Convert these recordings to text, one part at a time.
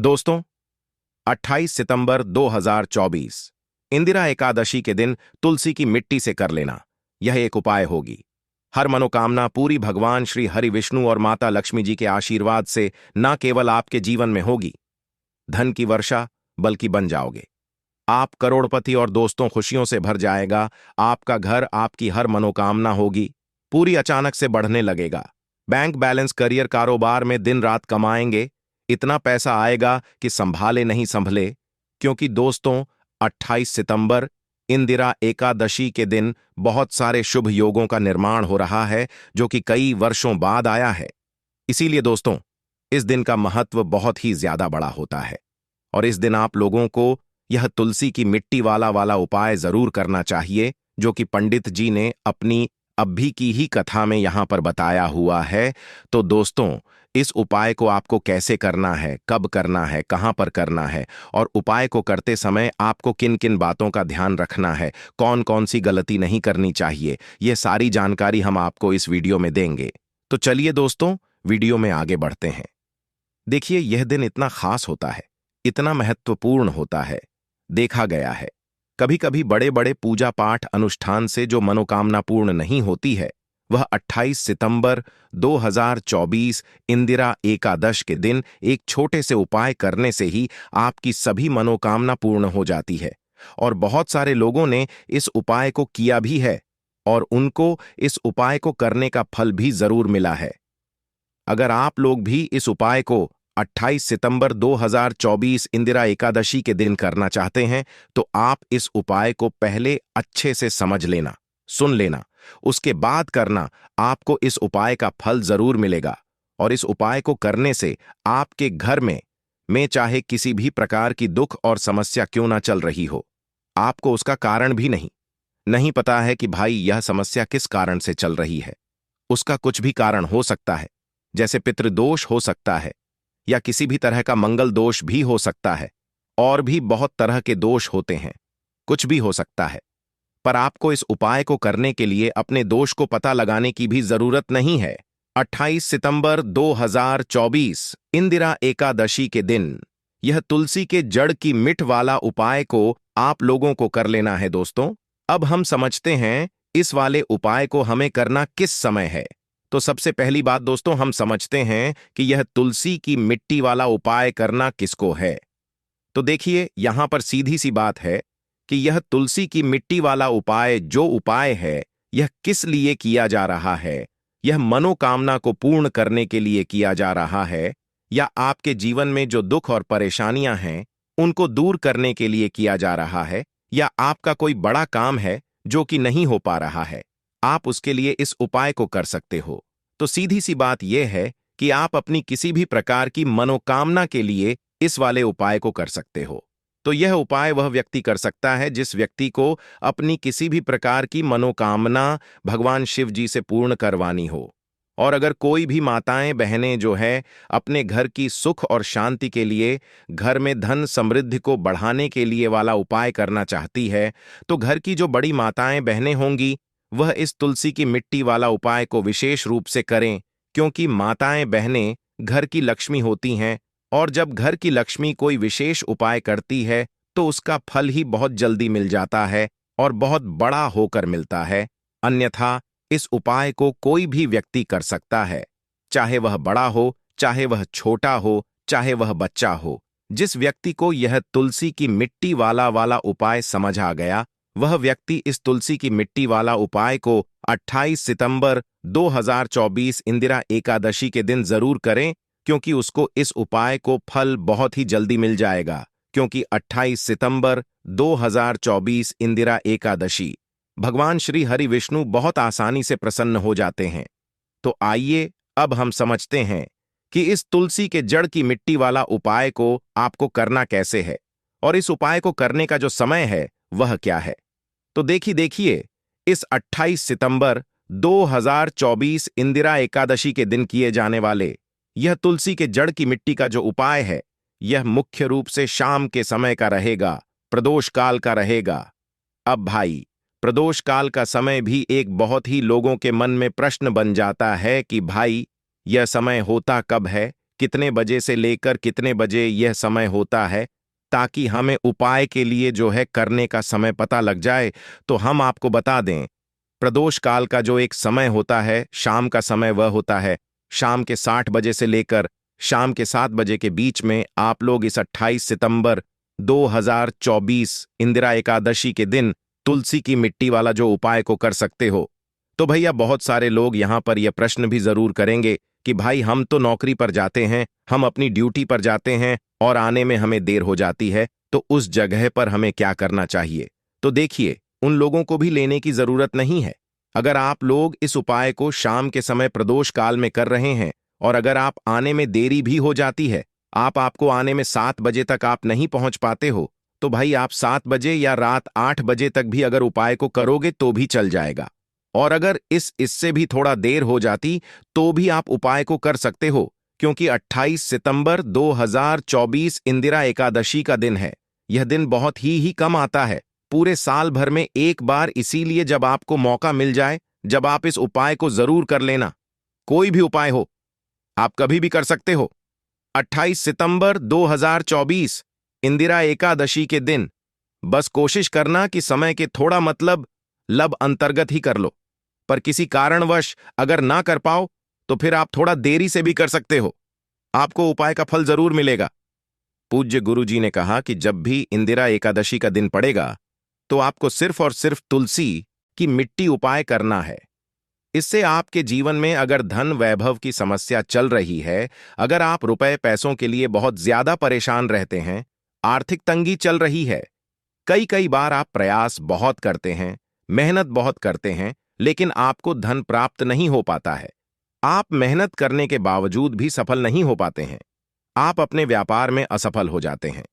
दोस्तों, 28 सितंबर 2024 इंदिरा एकादशी के दिन तुलसी की मिट्टी से कर लेना यह एक उपाय होगी। हर मनोकामना पूरी भगवान श्री हरि विष्णु और माता लक्ष्मी जी के आशीर्वाद से न केवल आपके जीवन में होगी धन की वर्षा, बल्कि बन जाओगे आप करोड़पति और दोस्तों खुशियों से भर जाएगा। आपका घर, आपकी हर मनोकामना होगी पूरी अचानक से बढ़ने लगेगा। बैंक बैलेंस, करियर, कारोबार में दिन रात कमाएंगे, इतना पैसा आएगा कि संभाले नहीं संभले। क्योंकि दोस्तों, 28 सितंबर इंदिरा एकादशी के दिन बहुत सारे शुभ योगों का निर्माण हो रहा है जो कि कई वर्षों बाद आया है। इसीलिए दोस्तों, इस दिन का महत्व बहुत ही ज्यादा बड़ा होता है और इस दिन आप लोगों को यह तुलसी की मिट्टी वाला उपाय जरूर करना चाहिए जो कि पंडित जी ने अपनी अभी की ही कथा में यहां पर बताया हुआ है। तो दोस्तों, इस उपाय को आपको कैसे करना है, कब करना है, कहां पर करना है और उपाय को करते समय आपको किन किन बातों का ध्यान रखना है, कौन कौन सी गलती नहीं करनी चाहिए, ये सारी जानकारी हम आपको इस वीडियो में देंगे। तो चलिए दोस्तों, वीडियो में आगे बढ़ते हैं। देखिए, यह दिन इतना खास होता है, इतना महत्वपूर्ण होता है। देखा गया है कभी कभी बड़े बड़े पूजा पाठ अनुष्ठान से जो मनोकामना पूर्ण नहीं होती है, वह 28 सितंबर 2024 इंदिरा एकादश के दिन एक छोटे से उपाय करने से ही आपकी सभी मनोकामना पूर्ण हो जाती है। और बहुत सारे लोगों ने इस उपाय को किया भी है और उनको इस उपाय को करने का फल भी जरूर मिला है। अगर आप लोग भी इस उपाय को 28 सितंबर 2024 इंदिरा एकादशी के दिन करना चाहते हैं तो आप इस उपाय को पहले अच्छे से समझ लेना, सुन लेना, उसके बाद करना। आपको इस उपाय का फल जरूर मिलेगा और इस उपाय को करने से आपके घर में चाहे किसी भी प्रकार की दुख और समस्या क्यों ना चल रही हो, आपको उसका कारण भी नहीं पता है कि भाई यह समस्या किस कारण से चल रही है। उसका कुछ भी कारण हो सकता है, जैसे पितृदोष हो सकता है या किसी भी तरह का मंगल दोष भी हो सकता है, और भी बहुत तरह के दोष होते हैं, कुछ भी हो सकता है। पर आपको इस उपाय को करने के लिए अपने दोष को पता लगाने की भी जरूरत नहीं है। 28 सितंबर 2024 इंदिरा एकादशी के दिन यह तुलसी के जड़ की मिट वाला उपाय को आप लोगों को कर लेना है। दोस्तों, अब हम समझते हैं इस वाले उपाय को हमें करना किस समय है। तो सबसे पहली बात दोस्तों, हम समझते हैं कि यह तुलसी की मिट्टी वाला उपाय करना किसको है। तो देखिए, यहां पर सीधी सी बात है कि यह तुलसी की मिट्टी वाला उपाय जो उपाय है, यह किस लिए किया जा रहा है। यह मनोकामना को पूर्ण करने के लिए किया जा रहा है या आपके जीवन में जो दुख और परेशानियां हैं उनको दूर करने के लिए किया जा रहा है, या आपका कोई बड़ा काम है जो कि नहीं हो पा रहा है, आप उसके लिए इस उपाय को कर सकते हो। तो सीधी सी बात यह है कि आप अपनी किसी भी प्रकार की मनोकामना के लिए इस वाले उपाय को कर सकते हो। तो यह उपाय वह व्यक्ति कर सकता है जिस व्यक्ति को अपनी किसी भी प्रकार की मनोकामना भगवान शिव जी से पूर्ण करवानी हो। और अगर कोई भी माताएं बहनें जो है अपने घर की सुख और शांति के लिए, घर में धन समृद्धि को बढ़ाने के लिए वाला उपाय करना चाहती है, तो घर की जो बड़ी माताएं बहनें होंगी वह इस तुलसी की मिट्टी वाला उपाय को विशेष रूप से करें। क्योंकि माताएं बहनें घर की लक्ष्मी होती हैं और जब घर की लक्ष्मी कोई विशेष उपाय करती है तो उसका फल ही बहुत जल्दी मिल जाता है और बहुत बड़ा होकर मिलता है। अन्यथा इस उपाय को कोई भी व्यक्ति कर सकता है, चाहे वह बड़ा हो, चाहे वह छोटा हो, चाहे वह बच्चा हो। जिस व्यक्ति को यह तुलसी की मिट्टी वाला उपाय समझ आ गया, वह व्यक्ति इस तुलसी की मिट्टी वाला उपाय को 28 सितंबर 2024 इंदिरा एकादशी के दिन जरूर करें, क्योंकि उसको इस उपाय को फल बहुत ही जल्दी मिल जाएगा। क्योंकि 28 सितंबर 2024 इंदिरा एकादशी भगवान श्री हरि विष्णु बहुत आसानी से प्रसन्न हो जाते हैं। तो आइए अब हम समझते हैं कि इस तुलसी के जड़ की मिट्टी वाला उपाय को आपको करना कैसे है और इस उपाय को करने का जो समय है वह क्या है। तो देखिए, इस 28 सितंबर 2024 इंदिरा एकादशी के दिन किए जाने वाले यह तुलसी के जड़ की मिट्टी का जो उपाय है, यह मुख्य रूप से शाम के समय का रहेगा, प्रदोष काल का रहेगा। अब भाई, प्रदोष काल का समय भी एक बहुत ही लोगों के मन में प्रश्न बन जाता है कि भाई यह समय होता कब है, कितने बजे से लेकर कितने बजे यह समय होता है, ताकि हमें उपाय के लिए जो है करने का समय पता लग जाए। तो हम आपको बता दें, प्रदोष काल का जो एक समय होता है, शाम का समय, वह होता है शाम के 60 बजे से लेकर शाम के 7 बजे के बीच में। आप लोग इस 28 सितंबर 2024 इंदिरा एकादशी के दिन तुलसी की मिट्टी वाला जो उपाय को कर सकते हो। तो भैया, बहुत सारे लोग यहां पर यह प्रश्न भी जरूर करेंगे कि भाई, हम तो नौकरी पर जाते हैं, हम अपनी ड्यूटी पर जाते हैं और आने में हमें देर हो जाती है, तो उस जगह पर हमें क्या करना चाहिए? तो देखिए, उन लोगों को भी लेने की जरूरत नहीं है। अगर आप लोग इस उपाय को शाम के समय प्रदोष काल में कर रहे हैं और अगर आप आने में देरी भी हो जाती है, आपको आने में 7 बजे तक आप नहीं पहुंच पाते हो, तो भाई आप 7 बजे या रात 8 बजे तक भी अगर उपाय को करोगे तो भी चल जाएगा। और अगर इससे भी थोड़ा देर हो जाती तो भी आप उपाय को कर सकते हो, क्योंकि 28 सितंबर 2024 इंदिरा एकादशी का दिन है। यह दिन बहुत ही कम आता है, पूरे साल भर में एक बार, इसीलिए जब आपको मौका मिल जाए, जब आप इस उपाय को जरूर कर लेना। कोई भी उपाय हो, आप कभी भी कर सकते हो। 28 सितंबर 2024 इंदिरा एकादशी के दिन बस कोशिश करना कि समय के थोड़ा लब अंतर्गत ही कर लो, पर किसी कारणवश अगर ना कर पाओ तो फिर आप थोड़ा देरी से भी कर सकते हो, आपको उपाय का फल जरूर मिलेगा। पूज्य गुरुजी ने कहा कि जब भी इंदिरा एकादशी का दिन पड़ेगा तो आपको सिर्फ और सिर्फ तुलसी की मिट्टी उपाय करना है। इससे आपके जीवन में अगर धन वैभव की समस्या चल रही है, अगर आप रुपए पैसों के लिए बहुत ज्यादा परेशान रहते हैं, आर्थिक तंगी चल रही है, कई कई बार आप प्रयास बहुत करते हैं, मेहनत बहुत करते हैं, लेकिन आपको धन प्राप्त नहीं हो पाता है, आप मेहनत करने के बावजूद भी सफल नहीं हो पाते हैं, आप अपने व्यापार में असफल हो जाते हैं,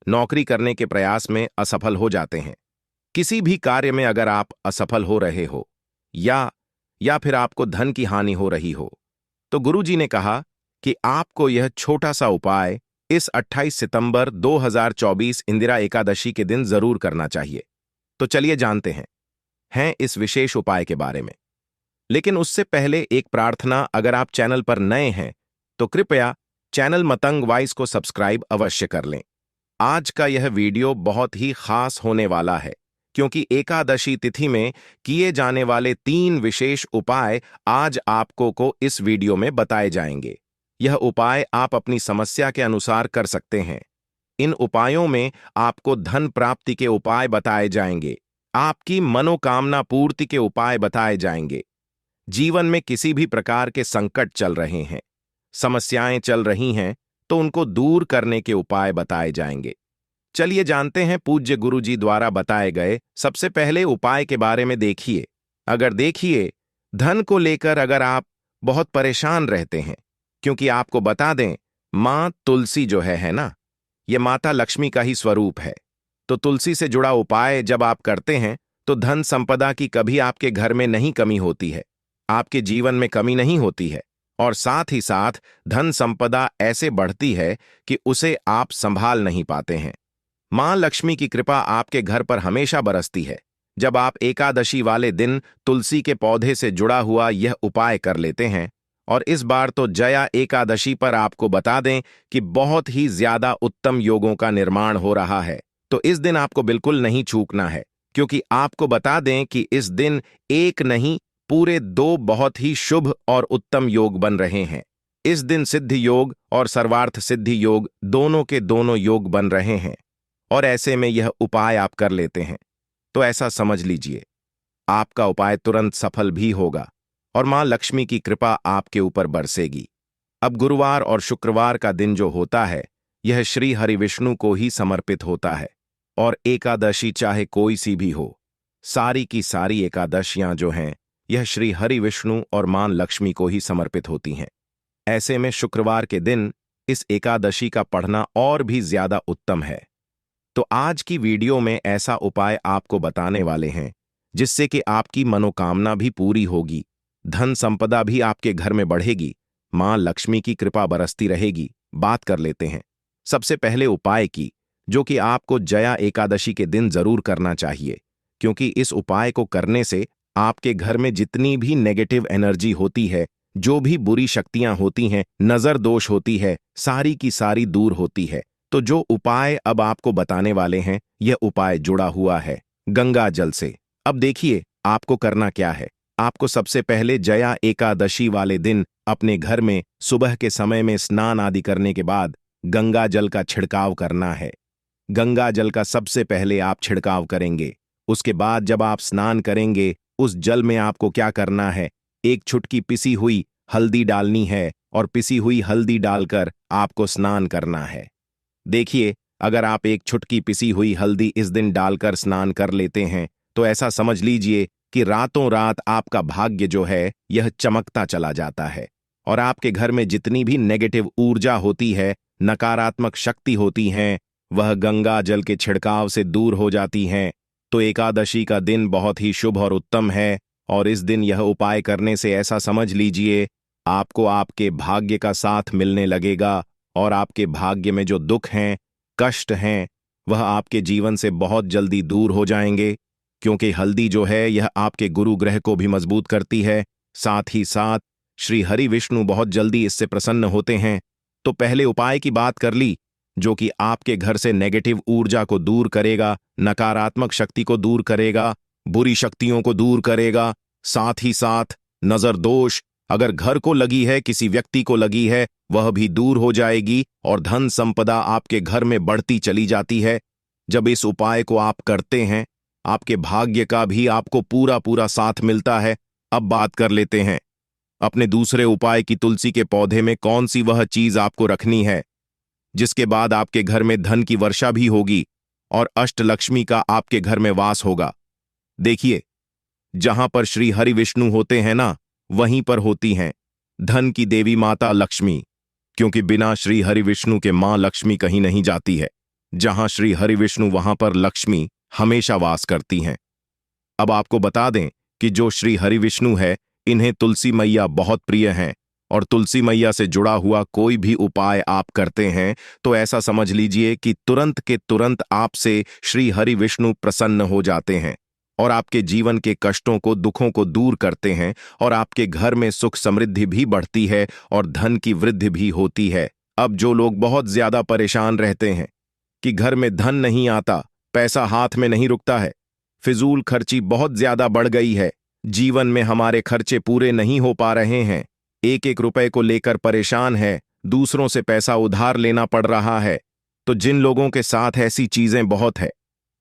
नौकरी करने के प्रयास में असफल हो जाते हैं, किसी भी कार्य में अगर आप असफल हो रहे हो या फिर आपको धन की हानि हो रही हो, तो गुरुजी ने कहा कि आपको यह छोटा सा उपाय इस 28 सितंबर 2024 इंदिरा एकादशी के दिन जरूर करना चाहिए। तो चलिए जानते हैं इस विशेष उपाय के बारे में। लेकिन उससे पहले एक प्रार्थना, अगर आप चैनल पर नए हैं तो कृपया चैनल मतंग वॉइस को सब्सक्राइब अवश्य कर लें। आज का यह वीडियो बहुत ही खास होने वाला है, क्योंकि एकादशी तिथि में किए जाने वाले 3 विशेष उपाय आज आपको इस वीडियो में बताए जाएंगे। यह उपाय आप अपनी समस्या के अनुसार कर सकते हैं। इन उपायों में आपको धन प्राप्ति के उपाय बताए जाएंगे, आपकी मनोकामना पूर्ति के उपाय बताए जाएंगे। जीवन में किसी भी प्रकार के संकट चल रहे हैं, समस्याएं चल रही हैं, तो उनको दूर करने के उपाय बताए जाएंगे। चलिए जानते हैं पूज्य गुरुजी द्वारा बताए गए सबसे पहले उपाय के बारे में। देखिए, धन को लेकर अगर आप बहुत परेशान रहते हैं, क्योंकि आपको बता दें, मां तुलसी जो है ना, ये माता लक्ष्मी का ही स्वरूप है। तो तुलसी से जुड़ा उपाय जब आप करते हैं तो धन संपदा की कभी आपके घर में नहीं कमी होती है, आपके जीवन में कमी नहीं होती है, और साथ ही साथ धन संपदा ऐसे बढ़ती है कि उसे आप संभाल नहीं पाते हैं। मां लक्ष्मी की कृपा आपके घर पर हमेशा बरसती है जब आप एकादशी वाले दिन तुलसी के पौधे से जुड़ा हुआ यह उपाय कर लेते हैं। और इस बार तो जया एकादशी पर आपको बता दें कि बहुत ही ज्यादा उत्तम योगों का निर्माण हो रहा है, तो इस दिन आपको बिल्कुल नहीं चूकना है, क्योंकि आपको बता दें कि इस दिन एक नहीं, पूरे 2 बहुत ही शुभ और उत्तम योग बन रहे हैं। इस दिन सिद्धि योग और सर्वार्थ सिद्धि योग दोनों के दोनों योग बन रहे हैं, और ऐसे में यह उपाय आप कर लेते हैं तो ऐसा समझ लीजिए, आपका उपाय तुरंत सफल भी होगा और मां लक्ष्मी की कृपा आपके ऊपर बरसेगी। अब गुरुवार और शुक्रवार का दिन जो होता है, यह श्री हरि विष्णु को ही समर्पित होता है, और एकादशी चाहे कोई सी भी हो, सारी की सारी एकादशियां जो हैं, यह श्री हरि विष्णु और मां लक्ष्मी को ही समर्पित होती हैं। ऐसे में शुक्रवार के दिन इस एकादशी का पढ़ना और भी ज्यादा उत्तम है। तो आज की वीडियो में ऐसा उपाय आपको बताने वाले हैं जिससे कि आपकी मनोकामना भी पूरी होगी, धन संपदा भी आपके घर में बढ़ेगी, मां लक्ष्मी की कृपा बरसती रहेगी। बात कर लेते हैं सबसे पहले उपाय की, जो कि आपको जया एकादशी के दिन जरूर करना चाहिए, क्योंकि इस उपाय को करने से आपके घर में जितनी भी नेगेटिव एनर्जी होती है, जो भी बुरी शक्तियां होती हैं, नजर दोष होती है, सारी की सारी दूर होती है। तो जो उपाय अब आपको बताने वाले हैं, यह उपाय जुड़ा हुआ है गंगा जल से। अब देखिए आपको करना क्या है। आपको सबसे पहले जया एकादशी वाले दिन अपने घर में सुबह के समय में स्नान आदि करने के बाद गंगा जल का छिड़काव करना है। गंगा जल का सबसे पहले आप छिड़काव करेंगे। उसके बाद जब आप स्नान करेंगे, उस जल में आपको क्या करना है, एक चुटकी पिसी हुई हल्दी डालनी है और पिसी हुई हल्दी डालकर आपको स्नान करना है। देखिए, अगर आप एक चुटकी पिसी हुई हल्दी इस दिन डालकर स्नान कर लेते हैं, तो ऐसा समझ लीजिए कि रातों रात आपका भाग्य जो है यह चमकता चला जाता है और आपके घर में जितनी भी नेगेटिव ऊर्जा होती है, नकारात्मक शक्ति होती हैं, वह गंगा जल के छिड़काव से दूर हो जाती हैं। तो एकादशी का दिन बहुत ही शुभ और उत्तम है और इस दिन यह उपाय करने से ऐसा समझ लीजिए आपको आपके भाग्य का साथ मिलने लगेगा और आपके भाग्य में जो दुख हैं, कष्ट हैं, वह आपके जीवन से बहुत जल्दी दूर हो जाएंगे, क्योंकि हल्दी जो है यह आपके गुरु ग्रह को भी मजबूत करती है। साथ ही साथ श्री हरि विष्णु बहुत जल्दी इससे प्रसन्न होते हैं। तो पहले उपाय की बात कर ली, जो कि आपके घर से नेगेटिव ऊर्जा को दूर करेगा, नकारात्मक शक्ति को दूर करेगा, बुरी शक्तियों को दूर करेगा। साथ ही साथ नजर दोष अगर घर को लगी है, किसी व्यक्ति को लगी है, वह भी दूर हो जाएगी और धन संपदा आपके घर में बढ़ती चली जाती है। जब इस उपाय को आप करते हैं, आपके भाग्य का भी आपको पूरा पूरा साथ मिलता है। अब बात कर लेते हैं अपने दूसरे उपाय की। तुलसी के पौधे में कौन सी वह चीज आपको रखनी है जिसके बाद आपके घर में धन की वर्षा भी होगी और अष्टलक्ष्मी का आपके घर में वास होगा। देखिए, जहां पर श्री हरि विष्णु होते हैं ना, वहीं पर होती हैं धन की देवी माता लक्ष्मी, क्योंकि बिना श्री हरि विष्णु के मां लक्ष्मी कहीं नहीं जाती है। जहां श्री हरि विष्णु वहां पर लक्ष्मी हमेशा वास करती हैं। अब आपको बता दें कि जो श्री हरि विष्णु है, इन्हें तुलसी मैया बहुत प्रिय हैं और तुलसी मैया से जुड़ा हुआ कोई भी उपाय आप करते हैं तो ऐसा समझ लीजिए कि तुरंत के तुरंत आपसे श्री हरि विष्णु प्रसन्न हो जाते हैं और आपके जीवन के कष्टों को, दुखों को दूर करते हैं और आपके घर में सुख समृद्धि भी बढ़ती है और धन की वृद्धि भी होती है। अब जो लोग बहुत ज्यादा परेशान रहते हैं कि घर में धन नहीं आता, पैसा हाथ में नहीं रुकता है, फिजूल खर्ची बहुत ज्यादा बढ़ गई है, जीवन में हमारे खर्चे पूरे नहीं हो पा रहे हैं, एक एक रुपए को लेकर परेशान है, दूसरों से पैसा उधार लेना पड़ रहा है, तो जिन लोगों के साथ ऐसी चीजें बहुत है,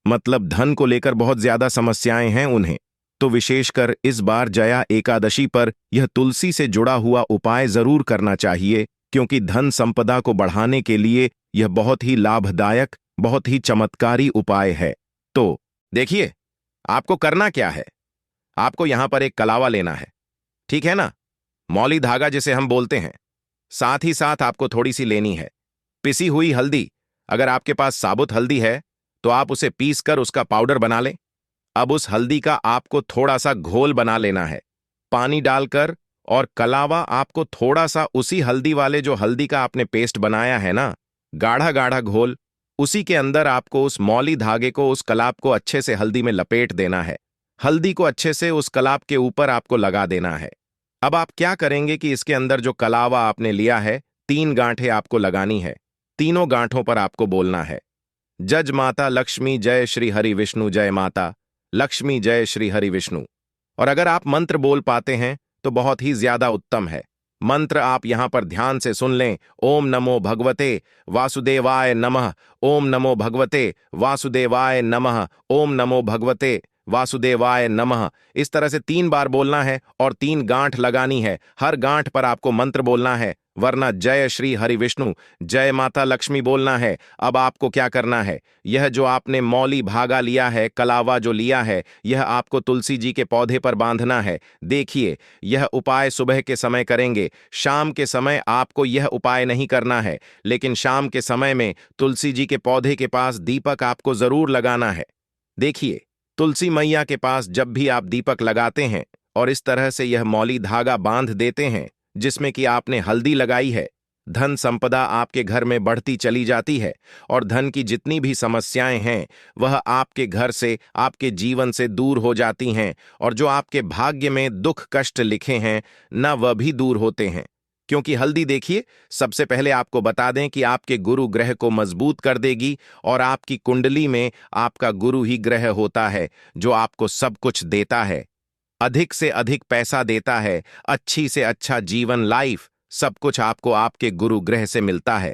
मतलब धन को लेकर बहुत ज्यादा समस्याएं हैं उन्हें, तो विशेषकर इस बार जया एकादशी पर यह तुलसी से जुड़ा हुआ उपाय जरूर करना चाहिए, क्योंकि धन संपदा को बढ़ाने के लिए यह बहुत ही लाभदायक, बहुत ही चमत्कारी उपाय है। तो देखिए, आपको करना क्या है। आपको यहां पर एक कलावा लेना है, ठीक है ना, मौली धागा जिसे हम बोलते हैं। साथ ही साथ आपको थोड़ी सी लेनी है पिसी हुई हल्दी। अगर आपके पास साबुत हल्दी है तो आप उसे पीस कर उसका पाउडर बना लें। अब उस हल्दी का आपको थोड़ा सा घोल बना लेना है पानी डालकर, और कलावा आपको थोड़ा सा उसी हल्दी वाले, जो हल्दी का आपने पेस्ट बनाया है ना, गाढ़ा गाढ़ा घोल, उसी के अंदर आपको उस मौली धागे को, उस कलाप को अच्छे से हल्दी में लपेट देना है। हल्दी को अच्छे से उस कलाप के ऊपर आपको लगा देना है। अब आप क्या करेंगे कि इसके अंदर जो कलावा आपने लिया है, 3 गांठें आपको लगानी है। तीनों गांठों पर आपको बोलना है, जज माता लक्ष्मी जय श्री हरि विष्णु, जय माता लक्ष्मी जय श्री हरि विष्णु। और अगर आप मंत्र बोल पाते हैं तो बहुत ही ज्यादा उत्तम है। मंत्र आप यहां पर ध्यान से सुन लें। ओम नमो भगवते वासुदेवाय नमः, ओम नमो भगवते वासुदेवाय नमः, ओम नमो भगवते वासुदेवाय नमः। इस तरह से 3 बार बोलना है और 3 गांठ लगानी है। हर गांठ पर आपको मंत्र बोलना है, वरना जय श्री हरि विष्णु, जय माता लक्ष्मी बोलना है। अब आपको क्या करना है, यह जो आपने मौली भागा लिया है, कलावा जो लिया है, यह आपको तुलसी जी के पौधे पर बांधना है। देखिए, यह उपाय सुबह के समय करेंगे, शाम के समय आपको यह उपाय नहीं करना है, लेकिन शाम के समय में तुलसी जी के पौधे के पास दीपक आपको जरूर लगाना है। देखिए, तुलसी मैया के पास जब भी आप दीपक लगाते हैं और इस तरह से यह मौली धागा बांध देते हैं जिसमें कि आपने हल्दी लगाई है, धन संपदा आपके घर में बढ़ती चली जाती है और धन की जितनी भी समस्याएं हैं वह आपके घर से, आपके जीवन से दूर हो जाती हैं और जो आपके भाग्य में दुख कष्ट लिखे हैं न वह भी दूर होते हैं। क्योंकि हल्दी देखिए, सबसे पहले आपको बता दें कि आपके गुरु ग्रह को मजबूत कर देगी और आपकी कुंडली में आपका गुरु ही ग्रह होता है जो आपको सब कुछ देता है, अधिक से अधिक पैसा देता है, अच्छी से अच्छा जीवन लाइफ सब कुछ आपको आपके गुरु ग्रह से मिलता है।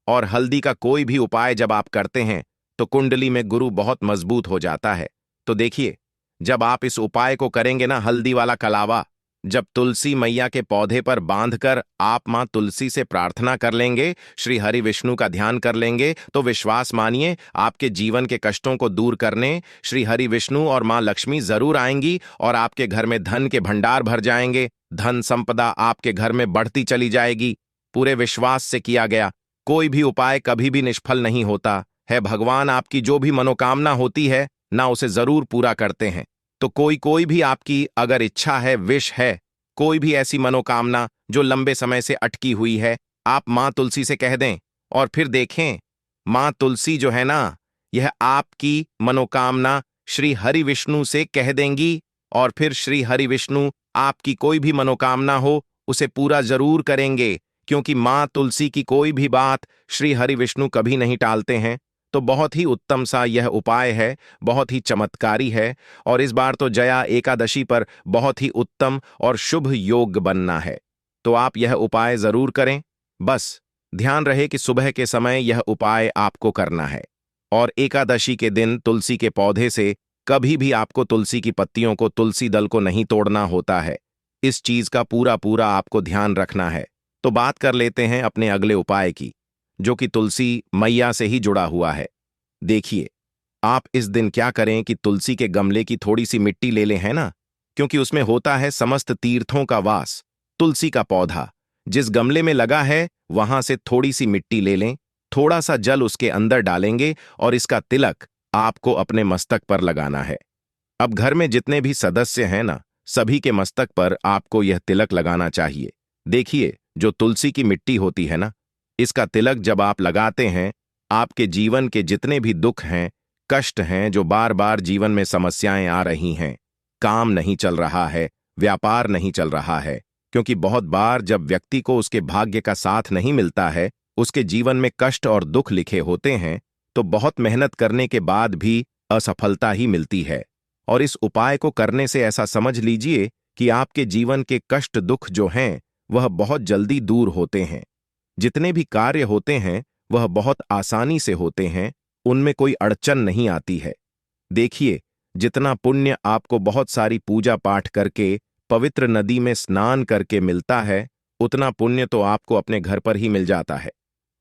और हल्दी का कोई भी उपाय जब आप करते हैं तो कुंडली में गुरु बहुत मजबूत हो जाता है। तो देखिए, जब आप इस उपाय को करेंगे ना, हल्दी वाला कलावा जब तुलसी मैया के पौधे पर बांधकर आप मां तुलसी से प्रार्थना कर लेंगे, श्री हरि विष्णु का ध्यान कर लेंगे, तो विश्वास मानिए आपके जीवन के कष्टों को दूर करने श्री हरि विष्णु और मां लक्ष्मी जरूर आएंगी और आपके घर में धन के भंडार भर जाएंगे। धन संपदा आपके घर में बढ़ती चली जाएगी। पूरे विश्वास से किया गया कोई भी उपाय कभी भी निष्फल नहीं होता है। भगवान आपकी जो भी मनोकामना होती है ना, उसे जरूर पूरा करते हैं। तो कोई भी आपकी अगर इच्छा है, विश है, कोई भी ऐसी मनोकामना जो लंबे समय से अटकी हुई है, आप मां तुलसी से कह दें और फिर देखें मां तुलसी जो है ना, यह आपकी मनोकामना श्री हरि विष्णु से कह देंगी और फिर श्री हरि विष्णु आपकी कोई भी मनोकामना हो उसे पूरा जरूर करेंगे। क्योंकि मां तुलसी की कोई भी बात श्री हरि विष्णु कभी नहीं टालते हैं। तो बहुत ही उत्तम सा यह उपाय है, बहुत ही चमत्कारी है और इस बार तो जया एकादशी पर बहुत ही उत्तम और शुभ योग बनना है। तो आप यह उपाय जरूर करें। बस ध्यान रहे कि सुबह के समय यह उपाय आपको करना है और एकादशी के दिन तुलसी के पौधे से कभी भी आपको तुलसी की पत्तियों को, तुलसी दल को नहीं तोड़ना होता है। इस चीज का पूरा पूरा आपको ध्यान रखना है। तो बात कर लेते हैं अपने अगले उपाय की, जो कि तुलसी मैया से ही जुड़ा हुआ है। देखिए, आप इस दिन क्या करें कि तुलसी के गमले की थोड़ी सी मिट्टी ले लें, है ना, क्योंकि उसमें होता है समस्त तीर्थों का वास। तुलसी का पौधा जिस गमले में लगा है वहां से थोड़ी सी मिट्टी ले लें, थोड़ा सा जल उसके अंदर डालेंगे और इसका तिलक आपको अपने मस्तक पर लगाना है। अब घर में जितने भी सदस्य हैं ना, सभी के मस्तक पर आपको यह तिलक लगाना चाहिए। देखिए, जो तुलसी की मिट्टी होती है ना, इसका तिलक जब आप लगाते हैं, आपके जीवन के जितने भी दुख हैं, कष्ट हैं, जो बार बार जीवन में समस्याएं आ रही हैं, काम नहीं चल रहा है, व्यापार नहीं चल रहा है, क्योंकि बहुत बार जब व्यक्ति को उसके भाग्य का साथ नहीं मिलता है, उसके जीवन में कष्ट और दुख लिखे होते हैं, तो बहुत मेहनत करने के बाद भी असफलता ही मिलती है। और इस उपाय को करने से ऐसा समझ लीजिए कि आपके जीवन के कष्ट दुख जो हैं वह बहुत जल्दी दूर होते हैं। जितने भी कार्य होते हैं वह बहुत आसानी से होते हैं, उनमें कोई अड़चन नहीं आती है। देखिए, जितना पुण्य आपको बहुत सारी पूजा पाठ करके, पवित्र नदी में स्नान करके मिलता है, उतना पुण्य तो आपको अपने घर पर ही मिल जाता है।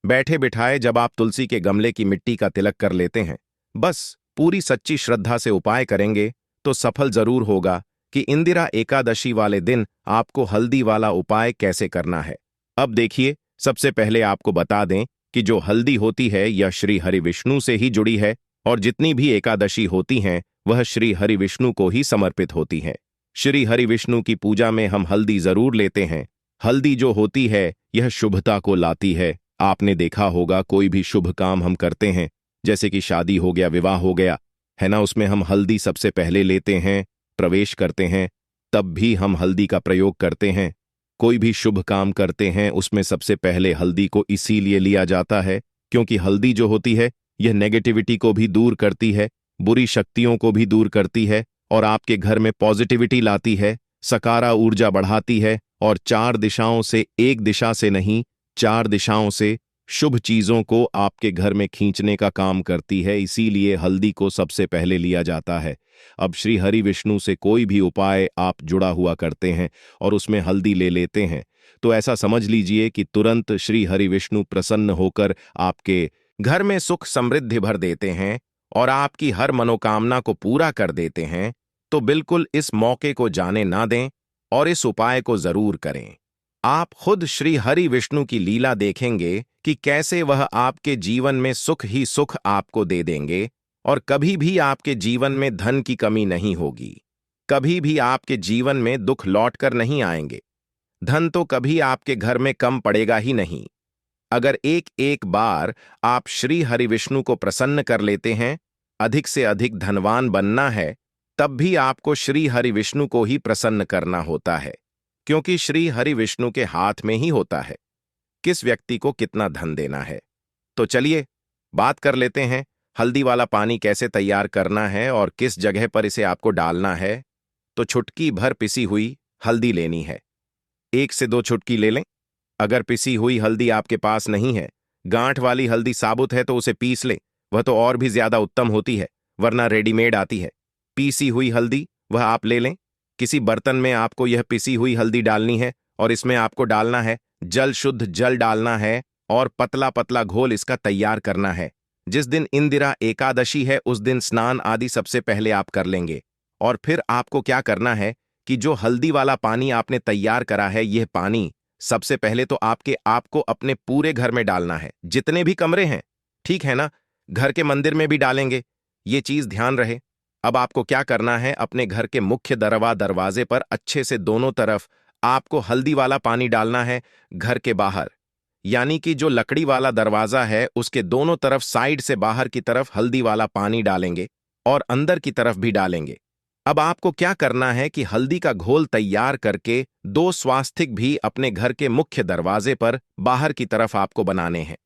बैठे बिठाए जब आप तुलसी के गमले की मिट्टी का तिलक कर लेते हैं, बस पूरी सच्ची श्रद्धा से उपाय करेंगे तो सफल जरूर होगा कि इंदिरा एकादशी वाले दिन आपको हल्दी वाला उपाय कैसे करना है। अब देखिए, सबसे पहले आपको बता दें कि जो हल्दी होती है यह श्री हरि विष्णु से ही जुड़ी है और जितनी भी एकादशी होती हैं वह श्री हरि विष्णु को ही समर्पित होती हैं। श्री हरि विष्णु की पूजा में हम हल्दी जरूर लेते हैं। हल्दी जो होती है यह शुभता को लाती है। आपने देखा होगा कोई भी शुभ काम हम करते हैं, जैसे कि शादी हो गया, विवाह हो गया, है ना, उसमें हम हल्दी सबसे पहले लेते हैं, प्रवेश करते हैं, तब भी हम हल्दी का प्रयोग करते हैं। कोई भी शुभ काम करते हैं उसमें सबसे पहले हल्दी को इसीलिए लिया जाता है क्योंकि हल्दी जो होती है यह नेगेटिविटी को भी दूर करती है, बुरी शक्तियों को भी दूर करती है और आपके घर में पॉजिटिविटी लाती है, सकारा ऊर्जा बढ़ाती है और चार दिशाओं से, एक दिशा से नहीं, चार दिशाओं से शुभ चीजों को आपके घर में खींचने का काम करती है। इसीलिए हल्दी को सबसे पहले लिया जाता है। अब श्री हरि विष्णु से कोई भी उपाय आप जुड़ा हुआ करते हैं और उसमें हल्दी ले लेते हैं, तो ऐसा समझ लीजिए कि तुरंत श्री हरि विष्णु प्रसन्न होकर आपके घर में सुख समृद्धि भर देते हैं और आपकी हर मनोकामना को पूरा कर देते हैं। तो बिल्कुल इस मौके को जाने ना दें और इस उपाय को जरूर करें। आप खुद श्री हरि विष्णु की लीला देखेंगे कि कैसे वह आपके जीवन में सुख ही सुख आपको दे देंगे और कभी भी आपके जीवन में धन की कमी नहीं होगी। कभी भी आपके जीवन में दुख लौट कर नहीं आएंगे। धन तो कभी आपके घर में कम पड़ेगा ही नहीं। अगर एक एक बार आप श्री हरिविष्णु को प्रसन्न कर लेते हैं, अधिक से अधिक धनवान बनना है, तब भी आपको श्री हरिविष्णु को ही प्रसन्न करना होता है, क्योंकि श्री हरिविष्णु के हाथ में ही होता है किस व्यक्ति को कितना धन देना है। तो चलिए बात कर लेते हैं हल्दी वाला पानी कैसे तैयार करना है और किस जगह पर इसे आपको डालना है। तो चुटकी भर पिसी हुई हल्दी लेनी है, 1 से 2 चुटकी ले लें। अगर पिसी हुई हल्दी आपके पास नहीं है, गांठ वाली हल्दी साबुत है तो उसे पीस लें, वह तो और भी ज्यादा उत्तम होती है, वरना रेडीमेड आती है। पीसी हुई हल्दी वह आप ले लें। किसी बर्तन में आपको यह पिसी हुई हल्दी डालनी है और इसमें आपको डालना है जल, शुद्ध जल डालना है और पतला पतला घोल इसका तैयार करना है। जिस दिन इंदिरा एकादशी है उस दिन स्नान आदि सबसे पहले आप कर लेंगे। और फिर आपको क्या करना है कि जो हल्दी वाला पानी आपने तैयार करा है, यह पानी सबसे पहले तो आपको अपने पूरे घर में डालना है, जितने भी कमरे हैं, ठीक है ना। घर के मंदिर में भी डालेंगे, ये चीज ध्यान रहे। अब आपको क्या करना है, अपने घर के मुख्य दरवाजे पर अच्छे से दोनों तरफ आपको हल्दी वाला पानी डालना है। घर के बाहर यानी कि जो लकड़ी वाला दरवाजा है उसके दोनों तरफ साइड से बाहर की तरफ हल्दी वाला पानी डालेंगे और अंदर की तरफ भी डालेंगे। अब आपको क्या करना है कि हल्दी का घोल तैयार करके 2 स्वास्तिक भी अपने घर के मुख्य दरवाजे पर बाहर की तरफ आपको बनाने हैं।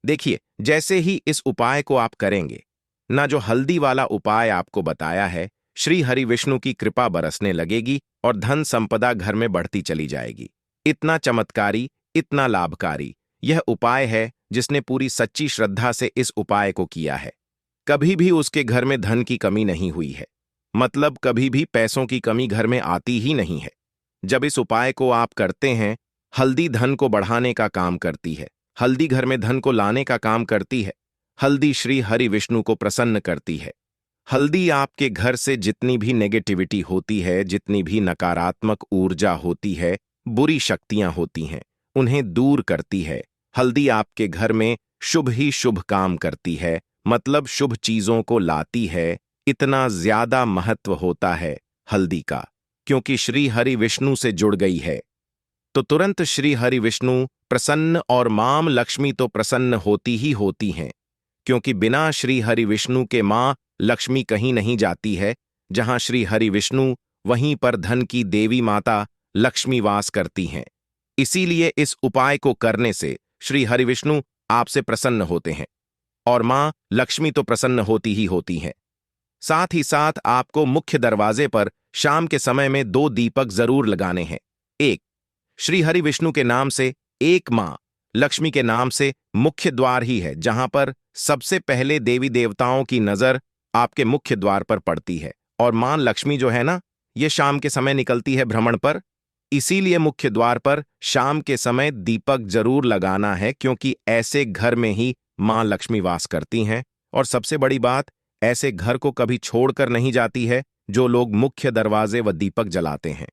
देखिए, जैसे ही इस उपाय को आप करेंगे ना, जो हल्दी वाला उपाय आपको बताया है, श्री हरिविष्णु की कृपा बरसने लगेगी और धन संपदा घर में बढ़ती चली जाएगी। इतना चमत्कारी, इतना लाभकारी यह उपाय है, जिसने पूरी सच्ची श्रद्धा से इस उपाय को किया है, कभी भी उसके घर में धन की कमी नहीं हुई है। मतलब कभी भी पैसों की कमी घर में आती ही नहीं है। जब इस उपाय को आप करते हैं, हल्दी धन को बढ़ाने का काम करती है, हल्दी घर में धन को लाने का काम करती है, हल्दी श्री हरि विष्णु को प्रसन्न करती है। हल्दी आपके घर से जितनी भी नेगेटिविटी होती है, जितनी भी नकारात्मक ऊर्जा होती है, बुरी शक्तियां होती हैं, उन्हें दूर करती है। हल्दी आपके घर में शुभ ही शुभ काम करती है, मतलब शुभ चीजों को लाती है। इतना ज्यादा महत्व होता है हल्दी का, क्योंकि श्री हरि विष्णु से जुड़ गई है, तो तुरंत श्री हरि विष्णु प्रसन्न और मां लक्ष्मी तो प्रसन्न होती ही होती हैं, क्योंकि बिना श्री हरि विष्णु के मां लक्ष्मी कहीं नहीं जाती है। जहां श्री हरि विष्णु, वहीं पर धन की देवी माता लक्ष्मी वास करती हैं। इसीलिए इस उपाय को करने से श्री हरि विष्णु आपसे प्रसन्न होते हैं और मां लक्ष्मी तो प्रसन्न होती ही होती हैं। साथ ही साथ आपको मुख्य दरवाजे पर शाम के समय में 2 दीपक जरूर लगाने हैं, एक श्री हरि विष्णु के नाम से, एक मां लक्ष्मी के नाम से। मुख्य द्वार ही है जहां पर सबसे पहले देवी देवताओं की नजर आपके मुख्य द्वार पर पड़ती है, और मां लक्ष्मी जो है ना, ये शाम के समय निकलती है भ्रमण पर। इसीलिए मुख्य द्वार पर शाम के समय दीपक जरूर लगाना है, क्योंकि ऐसे घर में ही मां लक्ष्मी वास करती हैं। और सबसे बड़ी बात, ऐसे घर को कभी छोड़कर नहीं जाती है जो लोग मुख्य दरवाजे व दीपक जलाते हैं।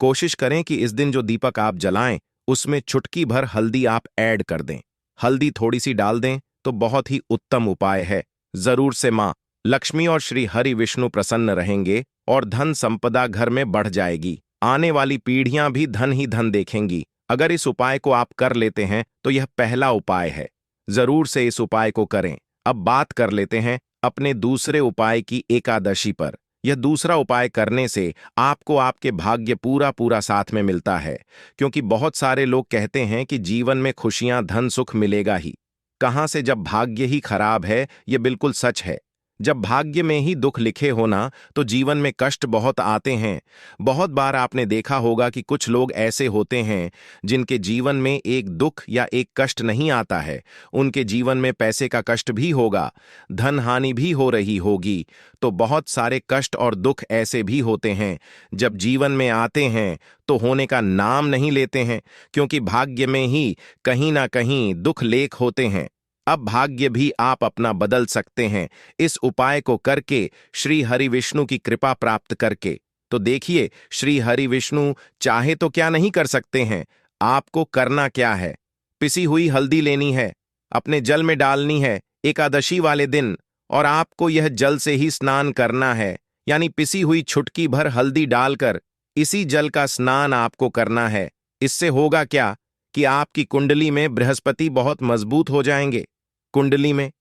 कोशिश करें कि इस दिन जो दीपक आप जलाएं उसमें चुटकी भर हल्दी आप ऐड कर दें। हल्दी थोड़ी सी डाल दें तो बहुत ही उत्तम उपाय है। जरूर से मां लक्ष्मी और श्री हरि विष्णु प्रसन्न रहेंगे और धन संपदा घर में बढ़ जाएगी। आने वाली पीढ़ियां भी धन ही धन देखेंगी। अगर इस उपाय को आप कर लेते हैं तो यह पहला उपाय है, जरूर से इस उपाय को करें। अब बात कर लेते हैं अपने दूसरे उपाय की, एकादशी पर। यह दूसरा उपाय करने से आपको आपके भाग्य पूरा पूरा साथ में मिलता है, क्योंकि बहुत सारे लोग कहते हैं कि जीवन में खुशियां, धन, सुख मिलेगा ही कहां से जब भाग्य ही खराब है। यह बिल्कुल सच है। जब भाग्य में ही दुख लिखे होना तो जीवन में कष्ट बहुत आते हैं। बहुत बार आपने देखा होगा कि कुछ लोग ऐसे होते हैं जिनके जीवन में एक दुख या एक कष्ट नहीं आता है, उनके जीवन में पैसे का कष्ट भी होगा, धन हानि भी हो रही होगी। तो बहुत सारे कष्ट और दुख ऐसे भी होते हैं जब जीवन में आते हैं तो होने का नाम नहीं लेते हैं, क्योंकि भाग्य में ही कहीं ना कहीं दुख लेख होते हैं। अब भाग्य भी आप अपना बदल सकते हैं इस उपाय को करके, श्री हरि विष्णु की कृपा प्राप्त करके। तो देखिए, श्री हरि विष्णु चाहे तो क्या नहीं कर सकते हैं। आपको करना क्या है, पिसी हुई हल्दी लेनी है, अपने जल में डालनी है एकादशी वाले दिन, और आपको यह जल से ही स्नान करना है। यानी पिसी हुई चुटकी भर हल्दी डालकर इसी जल का स्नान आपको करना है। इससे होगा क्या कि आपकी कुंडली में बृहस्पति बहुत मजबूत हो जाएंगे। कुंडली में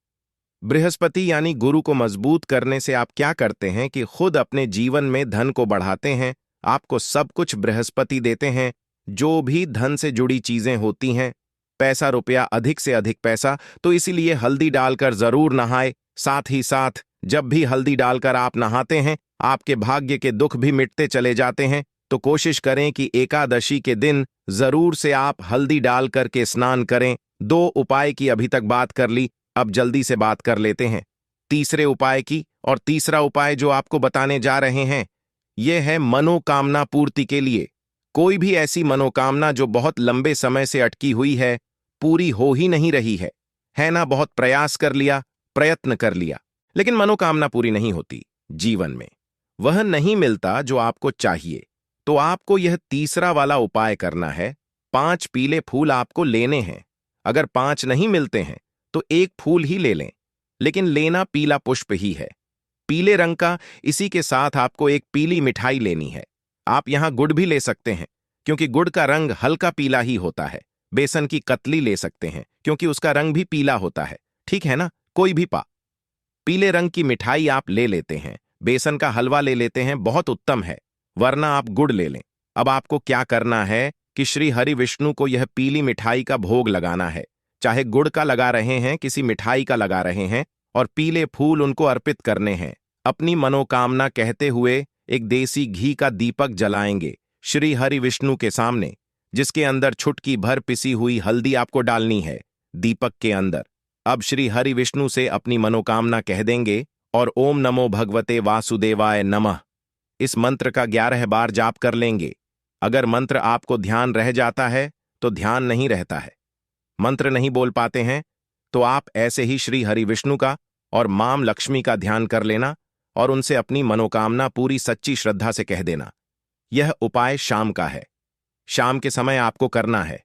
बृहस्पति यानी गुरु को मजबूत करने से आप क्या करते हैं कि खुद अपने जीवन में धन को बढ़ाते हैं। आपको सब कुछ बृहस्पति देते हैं, जो भी धन से जुड़ी चीजें होती हैं, पैसा रुपया, अधिक से अधिक पैसा। तो इसीलिए हल्दी डालकर जरूर नहाए। साथ ही साथ जब भी हल्दी डालकर आप नहाते हैं, आपके भाग्य के दुख भी मिटते चले जाते हैं। तो कोशिश करें कि एकादशी के दिन जरूर से आप हल्दी डाल करके स्नान करें। 2 उपाय की अभी तक बात कर ली, अब जल्दी से बात कर लेते हैं तीसरे उपाय की। और तीसरा उपाय जो आपको बताने जा रहे हैं, यह है मनोकामना पूर्ति के लिए। कोई भी ऐसी मनोकामना जो बहुत लंबे समय से अटकी हुई है, पूरी हो ही नहीं रही है ना। बहुत प्रयास कर लिया, प्रयत्न कर लिया, लेकिन मनोकामना पूरी नहीं होती। जीवन में वह नहीं मिलता जो आपको चाहिए। तो आपको यह तीसरा वाला उपाय करना है। 5 पीले फूल आपको लेने हैं। अगर 5 नहीं मिलते हैं तो 1 फूल ही ले लें, लेकिन लेना पीला पुष्प ही है, पीले रंग का। इसी के साथ आपको एक पीली मिठाई लेनी है। आप यहां गुड़ भी ले सकते हैं, क्योंकि गुड़ का रंग हल्का पीला ही होता है। बेसन की कतली ले सकते हैं, क्योंकि उसका रंग भी पीला होता है। ठीक है ना, कोई भी पीले रंग की मिठाई आप ले लेते हैं। बेसन का हलवा ले लेते हैं, बहुत उत्तम है, वरना आप गुड़ ले लें। अब आपको क्या करना है कि श्री हरि विष्णु को यह पीली मिठाई का भोग लगाना है। चाहे गुड़ का लगा रहे हैं, किसी मिठाई का लगा रहे हैं, और पीले फूल उनको अर्पित करने हैं। अपनी मनोकामना कहते हुए एक देसी घी का दीपक जलाएंगे श्री हरि विष्णु के सामने, जिसके अंदर छुटकी भर पिसी हुई हल्दी आपको डालनी है दीपक के अंदर। अब श्री हरि विष्णु से अपनी मनोकामना कह देंगे और ओम नमो भगवते वासुदेवाय नमः इस मंत्र का 11 बार जाप कर लेंगे। अगर मंत्र आपको ध्यान रह जाता है तो ध्यान नहीं रहता है, मंत्र नहीं बोल पाते हैं, तो आप ऐसे ही श्री हरि विष्णु का और मां लक्ष्मी का ध्यान कर लेना और उनसे अपनी मनोकामना पूरी सच्ची श्रद्धा से कह देना। यह उपाय शाम का है। शाम के समय आपको करना है।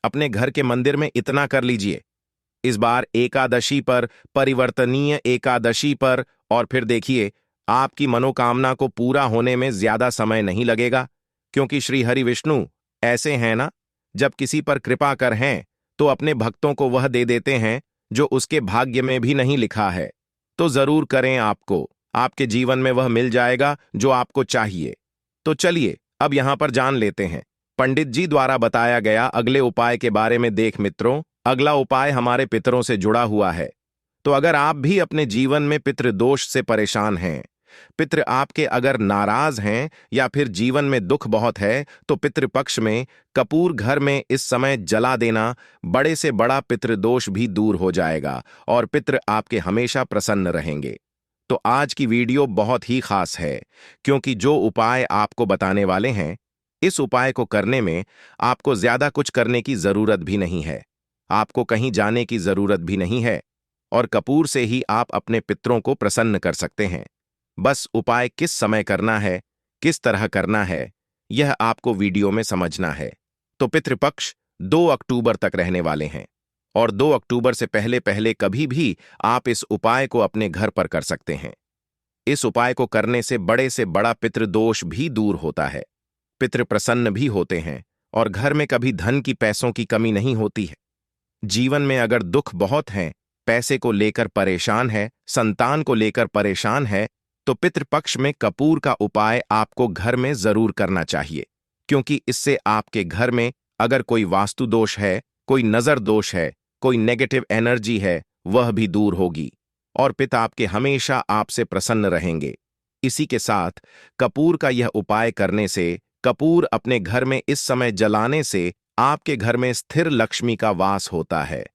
अपने घर के मंदिर में इतना कर लीजिए। इस बार एकादशी पर, परिवर्तनीय एकादशी पर, और फिर देखिए आपकी मनोकामना को पूरा होने में ज्यादा समय नहीं लगेगा, क्योंकि श्री हरि विष्णु ऐसे हैं ना, जब किसी पर कृपा कर हैं तो अपने भक्तों को वह दे देते हैं जो उसके भाग्य में भी नहीं लिखा है। तो जरूर करें, आपको आपके जीवन में वह मिल जाएगा जो आपको चाहिए। तो चलिए अब यहां पर जान लेते हैं पंडित जी द्वारा बताया गया अगले उपाय के बारे में। देख मित्रों, अगला उपाय हमारे पितरों से जुड़ा हुआ है। तो अगर आप भी अपने जीवन में पितृदोष से परेशान हैं, पितृ आपके अगर नाराज हैं या फिर जीवन में दुख बहुत है, तो पितृपक्ष में कपूर घर में इस समय जला देना, बड़े से बड़ा पितृदोष भी दूर हो जाएगा और पितृ आपके हमेशा प्रसन्न रहेंगे। तो आज की वीडियो बहुत ही खास है, क्योंकि जो उपाय आपको बताने वाले हैं, इस उपाय को करने में आपको ज्यादा कुछ करने की जरूरत भी नहीं है। आपको कहीं जाने की जरूरत भी नहीं है और कपूर से ही आप अपने पितरों को प्रसन्न कर सकते हैं। बस उपाय किस समय करना है, किस तरह करना है, यह आपको वीडियो में समझना है। तो पितृपक्ष 2 अक्टूबर तक रहने वाले हैं और 2 अक्टूबर से पहले पहले कभी भी आप इस उपाय को अपने घर पर कर सकते हैं। इस उपाय को करने से बड़े से बड़ा पितृदोष भी दूर होता है, पितृ प्रसन्न भी होते हैं और घर में कभी धन की, पैसों की कमी नहीं होती है। जीवन में अगर दुख बहुत हैं, पैसे को लेकर परेशान है, संतान को लेकर परेशान है, तो पितृपक्ष में कपूर का उपाय आपको घर में जरूर करना चाहिए, क्योंकि इससे आपके घर में अगर कोई वास्तु दोष है, कोई नजर दोष है, कोई नेगेटिव एनर्जी है, वह भी दूर होगी और पिता आपके हमेशा आपसे प्रसन्न रहेंगे। इसी के साथ कपूर का यह उपाय करने से, कपूर अपने घर में इस समय जलाने से आपके घर में स्थिर लक्ष्मी का वास होता है।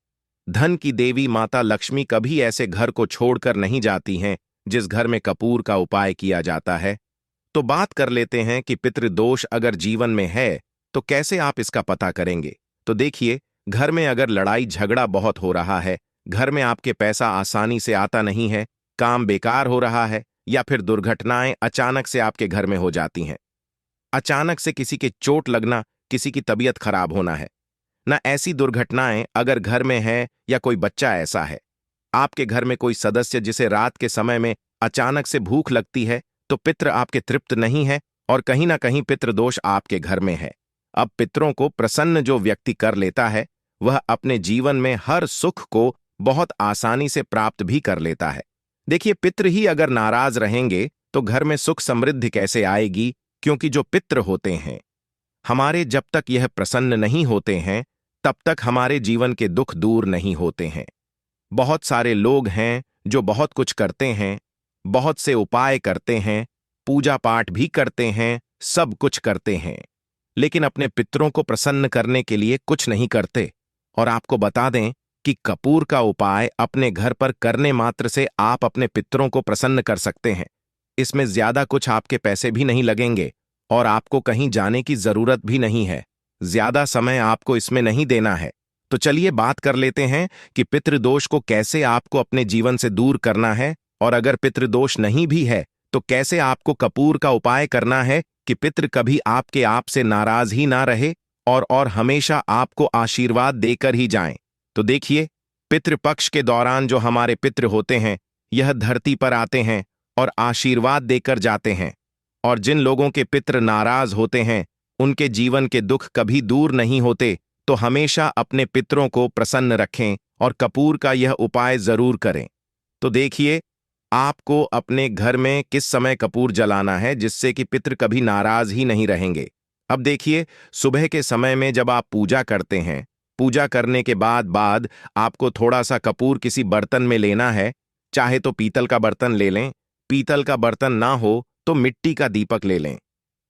धन की देवी माता लक्ष्मी कभी ऐसे घर को छोड़कर नहीं जाती हैं जिस घर में कपूर का उपाय किया जाता है। तो बात कर लेते हैं कि पितृदोष अगर जीवन में है तो कैसे आप इसका पता करेंगे। तो देखिए, घर में अगर लड़ाई झगड़ा बहुत हो रहा है, घर में आपके पैसा आसानी से आता नहीं है, काम बेकार हो रहा है, या फिर दुर्घटनाएं अचानक से आपके घर में हो जाती हैं, अचानक से किसी के चोट लगना, किसी की तबीयत खराब होना है ना, ऐसी दुर्घटनाएं अगर घर में है, या कोई बच्चा ऐसा है, आपके घर में कोई सदस्य जिसे रात के समय में अचानक से भूख लगती है, तो पितृ आपके तृप्त नहीं है और कहीं ना कहीं पितृदोष आपके घर में है। अब पितरों को प्रसन्न जो व्यक्ति कर लेता है वह अपने जीवन में हर सुख को बहुत आसानी से प्राप्त भी कर लेता है। देखिए, पितृ ही अगर नाराज रहेंगे तो घर में सुख समृद्धि कैसे आएगी, क्योंकि जो पितृ होते हैं हमारे, जब तक यह प्रसन्न नहीं होते हैं तब तक हमारे जीवन के दुख दूर नहीं होते हैं। बहुत सारे लोग हैं जो बहुत कुछ करते हैं, बहुत से उपाय करते हैं, पूजा पाठ भी करते हैं, सब कुछ करते हैं, लेकिन अपने पितरों को प्रसन्न करने के लिए कुछ नहीं करते। और आपको बता दें कि कपूर का उपाय अपने घर पर करने मात्र से आप अपने पितरों को प्रसन्न कर सकते हैं। इसमें ज्यादा कुछ आपके पैसे भी नहीं लगेंगे और आपको कहीं जाने की जरूरत भी नहीं है। ज्यादा समय आपको इसमें नहीं देना है। तो चलिए बात कर लेते हैं कि पितृदोष को कैसे आपको अपने जीवन से दूर करना है, और अगर पितृदोष नहीं भी है तो कैसे आपको कपूर का उपाय करना है कि पितृ कभी आपके आप से नाराज ही ना रहे और हमेशा आपको आशीर्वाद देकर ही जाएं। तो देखिए, पितृपक्ष के दौरान जो हमारे पितृ होते हैं यह धरती पर आते हैं और आशीर्वाद देकर जाते हैं, और जिन लोगों के पितृ नाराज होते हैं उनके जीवन के दुख कभी दूर नहीं होते। तो हमेशा अपने पितरों को प्रसन्न रखें और कपूर का यह उपाय जरूर करें। तो देखिए, आपको अपने घर में किस समय कपूर जलाना है जिससे कि पितृ कभी नाराज ही नहीं रहेंगे। अब देखिए, सुबह के समय में जब आप पूजा करते हैं, पूजा करने के बाद आपको थोड़ा सा कपूर किसी बर्तन में लेना है। चाहे तो पीतल का बर्तन ले लें, पीतल का बर्तन ना हो तो मिट्टी का दीपक ले लें,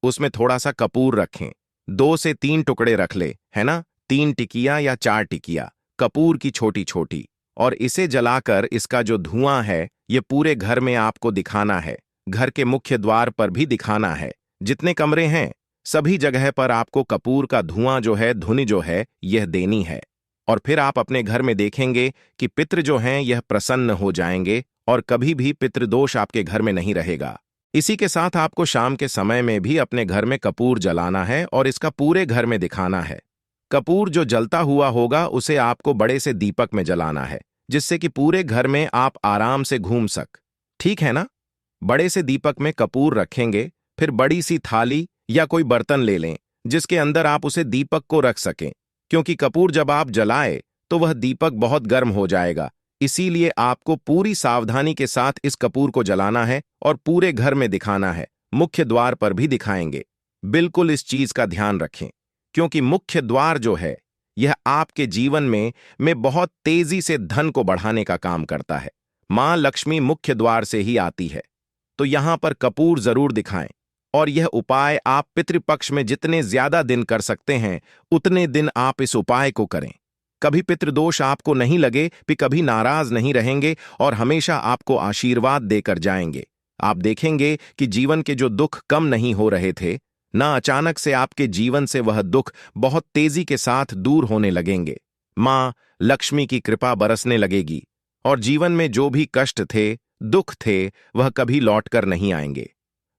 उसमें थोड़ा सा कपूर रखें, 2 से 3 टुकड़े रख ले, है ना, 3 टिकिया या 4 टिकिया कपूर की छोटी छोटी, और इसे जलाकर इसका जो धुआं है ये पूरे घर में आपको दिखाना है। घर के मुख्य द्वार पर भी दिखाना है, जितने कमरे हैं सभी जगह पर आपको कपूर का धुआं जो है, धुनी जो है, यह देनी है। और फिर आप अपने घर में देखेंगे कि पितृ जो हैं यह प्रसन्न हो जाएंगे और कभी भी पितृदोष आपके घर में नहीं रहेगा। इसी के साथ आपको शाम के समय में भी अपने घर में कपूर जलाना है और इसका पूरे घर में दिखाना है। कपूर जो जलता हुआ होगा उसे आपको बड़े से दीपक में जलाना है, जिससे कि पूरे घर में आप आराम से घूम सक। ठीक है ना? बड़े से दीपक में कपूर रखेंगे, फिर बड़ी सी थाली या कोई बर्तन ले लें जिसके अंदर आप उसे दीपक को रख सकें, क्योंकि कपूर जब आप जलाए तो वह दीपक बहुत गर्म हो जाएगा। इसीलिए आपको पूरी सावधानी के साथ इस कपूर को जलाना है और पूरे घर में दिखाना है। मुख्य द्वार पर भी दिखाएंगे। बिल्कुल इस चीज का ध्यान रखें, क्योंकि मुख्य द्वार जो है यह आपके जीवन में बहुत तेजी से धन को बढ़ाने का काम करता है। मां लक्ष्मी मुख्य द्वार से ही आती है, तो यहां पर कपूर जरूर दिखाएं। और यह उपाय आप पितृपक्ष में जितने ज्यादा दिन कर सकते हैं उतने दिन आप इस उपाय को करें। कभी पितृदोष आपको नहीं लगे, भी कभी नाराज नहीं रहेंगे और हमेशा आपको आशीर्वाद देकर जाएंगे। आप देखेंगे कि जीवन के जो दुख कम नहीं हो रहे थे ना, अचानक से आपके जीवन से वह दुख बहुत तेजी के साथ दूर होने लगेंगे। मां लक्ष्मी की कृपा बरसने लगेगी और जीवन में जो भी कष्ट थे, दुख थे, वह कभी लौटकर नहीं आएंगे।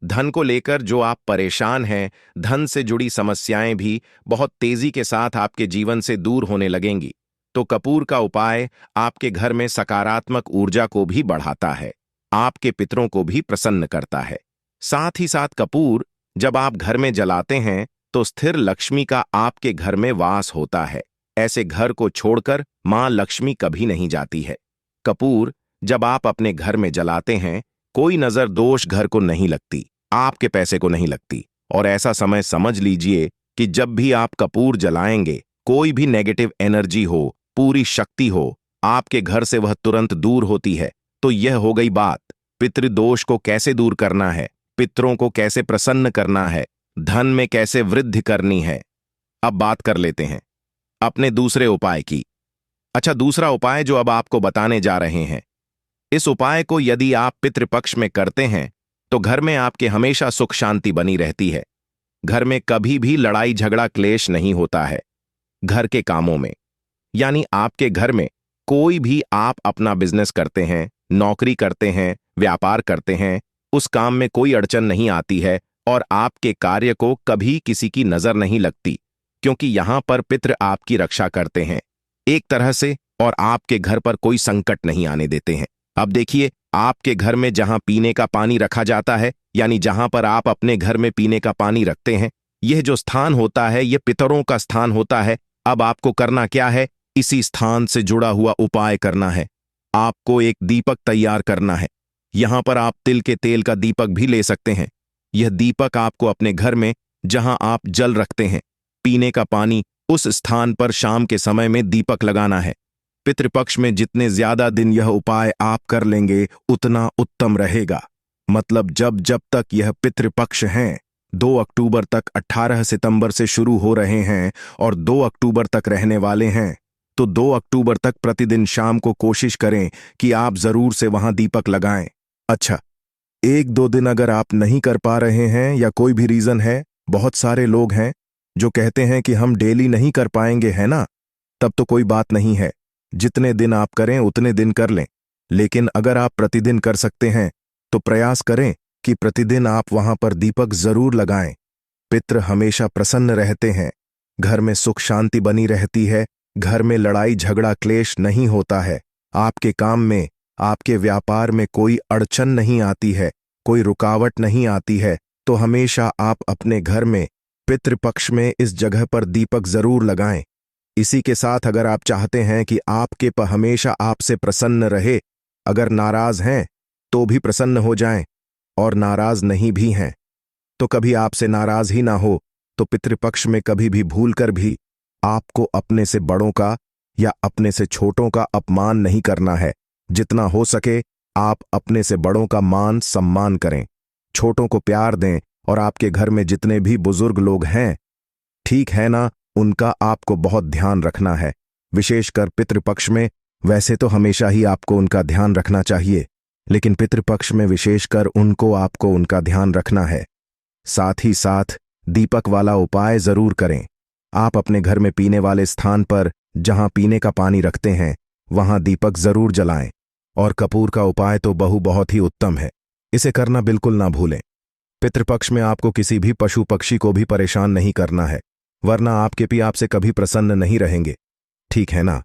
धन को लेकर जो आप परेशान हैं, धन से जुड़ी समस्याएं भी बहुत तेजी के साथ आपके जीवन से दूर होने लगेंगी। तो कपूर का उपाय आपके घर में सकारात्मक ऊर्जा को भी बढ़ाता है, आपके पितरों को भी प्रसन्न करता है। साथ ही साथ कपूर जब आप घर में जलाते हैं तो स्थिर लक्ष्मी का आपके घर में वास होता है। ऐसे घर को छोड़कर मां लक्ष्मी कभी नहीं जाती है। कपूर जब आप अपने घर में जलाते हैं, कोई नजर दोष घर को नहीं लगती, आपके पैसे को नहीं लगती। और ऐसा समय समझ लीजिए कि जब भी आप कपूर जलाएंगे, कोई भी नेगेटिव एनर्जी हो, पूरी शक्ति हो, आपके घर से वह तुरंत दूर होती है। तो यह हो गई बात पितृदोष को कैसे दूर करना है, पितरों को कैसे प्रसन्न करना है, धन में कैसे वृद्धि करनी है। अब बात कर लेते हैं अपने दूसरे उपाय की। अच्छा, दूसरा उपाय जो अब आपको बताने जा रहे हैं, इस उपाय को यदि आप पितृपक्ष में करते हैं तो घर में आपके हमेशा सुख शांति बनी रहती है। घर में कभी भी लड़ाई झगड़ा क्लेश नहीं होता है। घर के कामों में, यानी आपके घर में कोई भी आप अपना बिजनेस करते हैं, नौकरी करते हैं, व्यापार करते हैं, उस काम में कोई अड़चन नहीं आती है और आपके कार्य को कभी किसी की नजर नहीं लगती, क्योंकि यहां पर पितृ आपकी रक्षा करते हैं एक तरह से, और आपके घर पर कोई संकट नहीं आने देते हैं। अब देखिए, आपके घर में जहां पीने का पानी रखा जाता है, यानी जहां पर आप अपने घर में पीने का पानी रखते हैं, यह जो स्थान होता है यह पितरों का स्थान होता है। अब आपको करना क्या है, इसी स्थान से जुड़ा हुआ उपाय करना है। आपको एक दीपक तैयार करना है। यहां पर आप तिल के तेल का दीपक भी ले सकते हैं। यह दीपक आपको अपने घर में, जहां आप जल रखते हैं, पीने का पानी, उस स्थान पर शाम के समय में दीपक लगाना है। पितृपक्ष में जितने ज्यादा दिन यह उपाय आप कर लेंगे उतना उत्तम रहेगा। मतलब जब जब तक यह पितृपक्ष हैं, 2 अक्टूबर तक 18 सितंबर से शुरू हो रहे हैं और 2 अक्टूबर तक रहने वाले हैं, तो 2 अक्टूबर तक प्रतिदिन शाम को कोशिश करें कि आप जरूर से वहां दीपक लगाएं। अच्छा, 1-2 दिन अगर आप नहीं कर पा रहे हैं या कोई भी रीजन है, बहुत सारे लोग हैं जो कहते हैं कि हम डेली नहीं कर पाएंगे, है ना, तब तो कोई बात नहीं है। जितने दिन आप करें उतने दिन कर लें। लेकिन अगर आप प्रतिदिन कर सकते हैं तो प्रयास करें कि प्रतिदिन आप वहां पर दीपक जरूर लगाएं। पितृ हमेशा प्रसन्न रहते हैं, घर में सुख शांति बनी रहती है, घर में लड़ाई झगड़ा क्लेश नहीं होता है, आपके काम में, आपके व्यापार में कोई अड़चन नहीं आती है, कोई रुकावट नहीं आती है। तो हमेशा आप अपने घर में पितृपक्ष में इस जगह पर दीपक जरूर लगाएं। इसी के साथ अगर आप चाहते हैं कि आपके हमेशा आपसे प्रसन्न रहे, अगर नाराज हैं तो भी प्रसन्न हो जाएं, और नाराज नहीं भी हैं तो कभी आपसे नाराज ही ना हो, तो पितृपक्ष में कभी भी भूल कर भी आपको अपने से बड़ों का या अपने से छोटों का अपमान नहीं करना है। जितना हो सके आप अपने से बड़ों का मान सम्मान करें, छोटों को प्यार दें, और आपके घर में जितने भी बुजुर्ग लोग हैं, ठीक है ना, उनका आपको बहुत ध्यान रखना है। विशेषकर पितृपक्ष में, वैसे तो हमेशा ही आपको उनका ध्यान रखना चाहिए, लेकिन पितृपक्ष में विशेषकर आपको उनका ध्यान रखना है। साथ ही साथ दीपक वाला उपाय जरूर करें। आप अपने घर में पीने वाले स्थान पर, जहां पीने का पानी रखते हैं, वहां दीपक जरूर जलाएं। और कपूर का उपाय तो बहुत ही उत्तम है, इसे करना बिल्कुल ना भूलें। पितृपक्ष में आपको किसी भी पशु पक्षी को भी परेशान नहीं करना है, वरना आपके पी आपसे कभी प्रसन्न नहीं रहेंगे, ठीक है ना।